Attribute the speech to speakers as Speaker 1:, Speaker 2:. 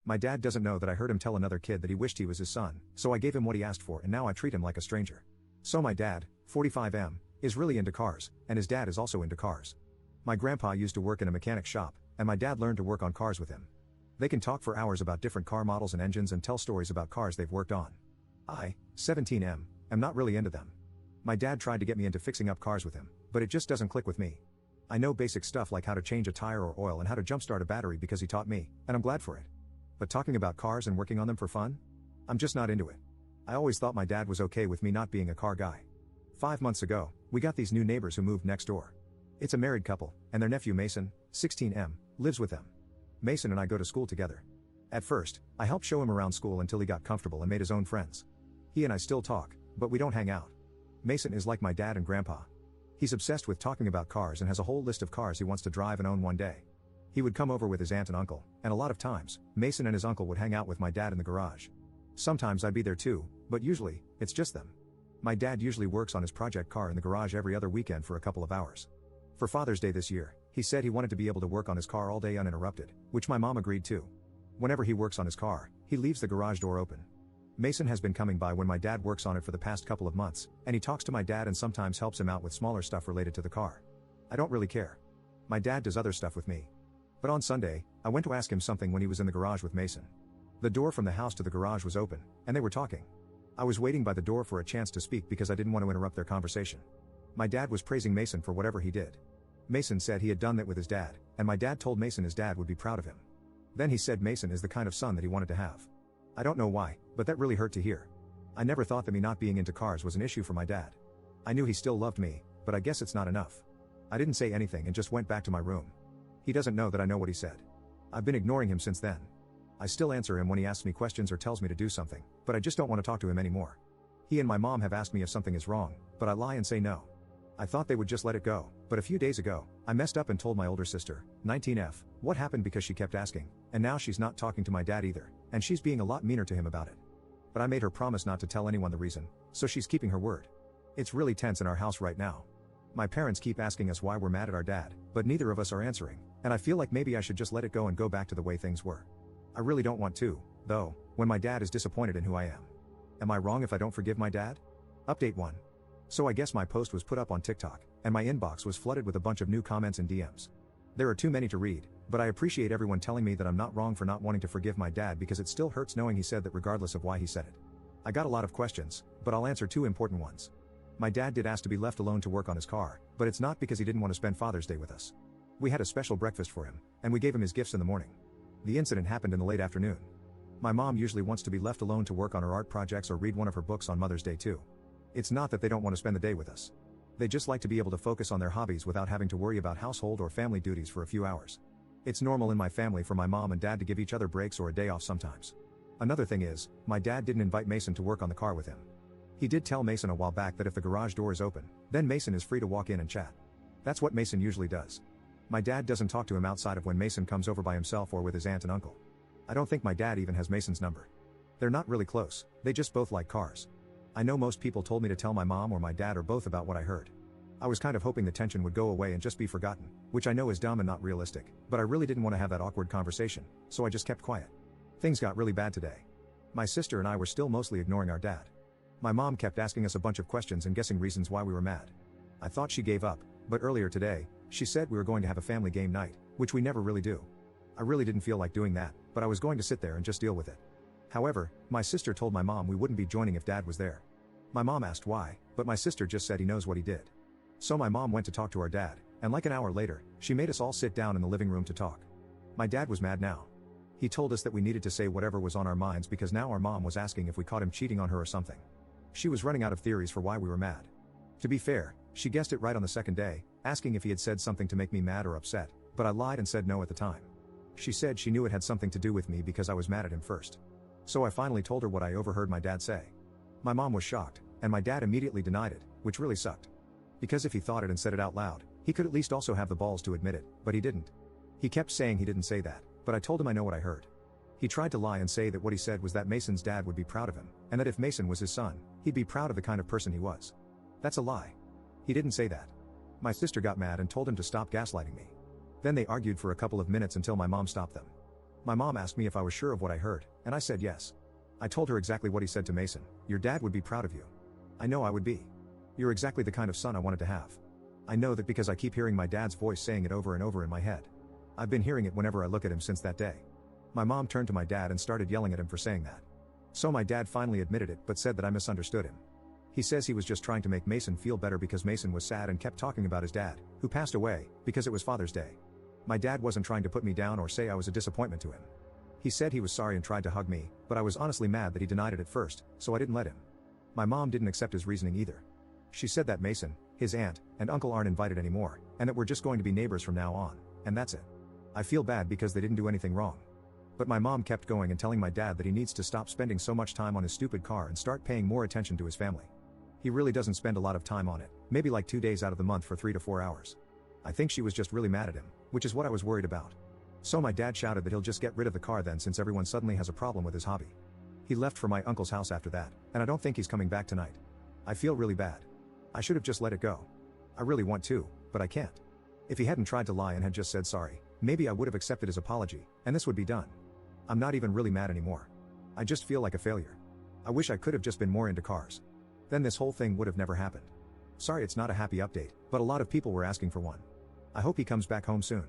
Speaker 1: My dad doesn't know that I heard him tell another kid that he wished he was his son, so I gave him what he asked for and now I treat him like a stranger. So my dad, 45M, is really into cars, and his dad is also into cars. My grandpa used to work in a mechanic shop, and my dad learned to work on cars with him. They can talk for hours about different car models and engines and tell stories about cars they've worked on. I, 17M, am not really into them. My dad tried to get me into fixing up cars with him, but it just doesn't click with me. I know basic stuff like how to change a tire or oil and how to jumpstart a battery because he taught me, and I'm glad for it. But talking about cars and working on them for fun? I'm just not into it. I always thought my dad was okay with me not being a car guy. 5 months ago, we got these new neighbors who moved next door. It's a married couple, and their nephew Mason, 16M, lives with them. Mason and I go to school together. At first, I helped show him around school until he got comfortable and made his own friends. He and I still talk, but we don't hang out. Mason is like my dad and grandpa. He's obsessed with talking about cars and has a whole list of cars he wants to drive and own one day. He would come over with his aunt and uncle, and a lot of times, Mason and his uncle would hang out with my dad in the garage. Sometimes I'd be there too, but usually, it's just them. My dad usually works on his project car in the garage every other weekend for a couple of hours. For Father's Day this year, he said he wanted to be able to work on his car all day uninterrupted, which my mom agreed to. Whenever he works on his car, he leaves the garage door open. Mason has been coming by when my dad works on it for the past couple of months, and he talks to my dad and sometimes helps him out with smaller stuff related to the car. I don't really care. My dad does other stuff with me. But on Sunday, I went to ask him something when he was in the garage with Mason. The door from the house to the garage was open, and they were talking. I was waiting by the door for a chance to speak because I didn't want to interrupt their conversation. My dad was praising Mason for whatever he did. Mason said he had done that with his dad, and my dad told Mason his dad would be proud of him. Then he said Mason is the kind of son that he wanted to have. I don't know why, but that really hurt to hear. I never thought that me not being into cars was an issue for my dad. I knew he still loved me, but I guess it's not enough. I didn't say anything and just went back to my room. He doesn't know that I know what he said. I've been ignoring him since then. I still answer him when he asks me questions or tells me to do something, but I just don't want to talk to him anymore. He and my mom have asked me if something is wrong, but I lie and say no. I thought they would just let it go, but a few days ago, I messed up and told my older sister, 19F, what happened because she kept asking, and now she's not talking to my dad either, and she's being a lot meaner to him about it. But I made her promise not to tell anyone the reason, so she's keeping her word. It's really tense in our house right now. My parents keep asking us why we're mad at our dad, but neither of us are answering, and I feel like maybe I should just let it go and go back to the way things were. I really don't want to, though, when my dad is disappointed in who I am. Am I wrong if I don't forgive my dad? Update 1. So I guess my post was put up on TikTok, and my inbox was flooded with a bunch of new comments and DMs. There are too many to read, but I appreciate everyone telling me that I'm not wrong for not wanting to forgive my dad because it still hurts knowing he said that regardless of why he said it. I got a lot of questions, but I'll answer 2 important ones. My dad did ask to be left alone to work on his car, but it's not because he didn't want to spend Father's Day with us. We had a special breakfast for him, and we gave him his gifts in the morning. The incident happened in the late afternoon. My mom usually wants to be left alone to work on her art projects or read one of her books on Mother's Day too. It's not that they don't want to spend the day with us. They just like to be able to focus on their hobbies without having to worry about household or family duties for a few hours. It's normal in my family for my mom and dad to give each other breaks or a day off sometimes. Another thing is, my dad didn't invite Mason to work on the car with him. He did tell Mason a while back that if the garage door is open, then Mason is free to walk in and chat. That's what Mason usually does. My dad doesn't talk to him outside of when Mason comes over by himself or with his aunt and uncle. I don't think my dad even has Mason's number. They're not really close, they just both like cars. I know most people told me to tell my mom or my dad or both about what I heard. I was kind of hoping the tension would go away and just be forgotten, which I know is dumb and not realistic, but I really didn't want to have that awkward conversation, so I just kept quiet. Things got really bad today. My sister and I were still mostly ignoring our dad. My mom kept asking us a bunch of questions and guessing reasons why we were mad. I thought she gave up, but earlier today, she said we were going to have a family game night, which we never really do. I really didn't feel like doing that, but I was going to sit there and just deal with it. However, my sister told my mom we wouldn't be joining if dad was there. My mom asked why, but my sister just said he knows what he did. So my mom went to talk to our dad, and like an hour later, she made us all sit down in the living room to talk. My dad was mad now. He told us that we needed to say whatever was on our minds because now our mom was asking if we caught him cheating on her or something. She was running out of theories for why we were mad. To be fair, she guessed it right on the second day, asking if he had said something to make me mad or upset, but I lied and said no at the time. She said she knew it had something to do with me because I was mad at him first. So I finally told her what I overheard my dad say. My mom was shocked, and my dad immediately denied it, which really sucked. Because if he thought it and said it out loud, he could at least also have the balls to admit it, but he didn't. He kept saying he didn't say that, but I told him I know what I heard. He tried to lie and say that what he said was that Mason's dad would be proud of him, and that if Mason was his son, he'd be proud of the kind of person he was. That's a lie. He didn't say that. My sister got mad and told him to stop gaslighting me. Then they argued for a couple of minutes until my mom stopped them. My mom asked me if I was sure of what I heard, and I said yes. I told her exactly what he said to Mason. Your dad would be proud of you. I know I would be. You're exactly the kind of son I wanted to have. I know that because I keep hearing my dad's voice saying it over and over in my head. I've been hearing it whenever I look at him since that day. My mom turned to my dad and started yelling at him for saying that. So my dad finally admitted it but said that I misunderstood him. He says he was just trying to make Mason feel better because Mason was sad and kept talking about his dad, who passed away, because it was Father's Day. My dad wasn't trying to put me down or say I was a disappointment to him. He said he was sorry and tried to hug me, but I was honestly mad that he denied it at first, so I didn't let him. My mom didn't accept his reasoning either. She said that Mason, his aunt, and uncle aren't invited anymore, and that we're just going to be neighbors from now on, and that's it. I feel bad because they didn't do anything wrong. But my mom kept going and telling my dad that he needs to stop spending so much time on his stupid car and start paying more attention to his family. He really doesn't spend a lot of time on it, maybe like 2 days out of the month for 3 to 4 hours. I think she was just really mad at him, which is what I was worried about. So my dad shouted that he'll just get rid of the car then since everyone suddenly has a problem with his hobby. He left for my uncle's house after that, and I don't think he's coming back tonight. I feel really bad. I should have just let it go. I really want to, but I can't. If he hadn't tried to lie and had just said sorry, maybe I would have accepted his apology, and this would be done. I'm not even really mad anymore. I just feel like a failure. I wish I could have just been more into cars. Then this whole thing would have never happened. Sorry it's not a happy update, but a lot of people were asking for one. I hope he comes back home soon.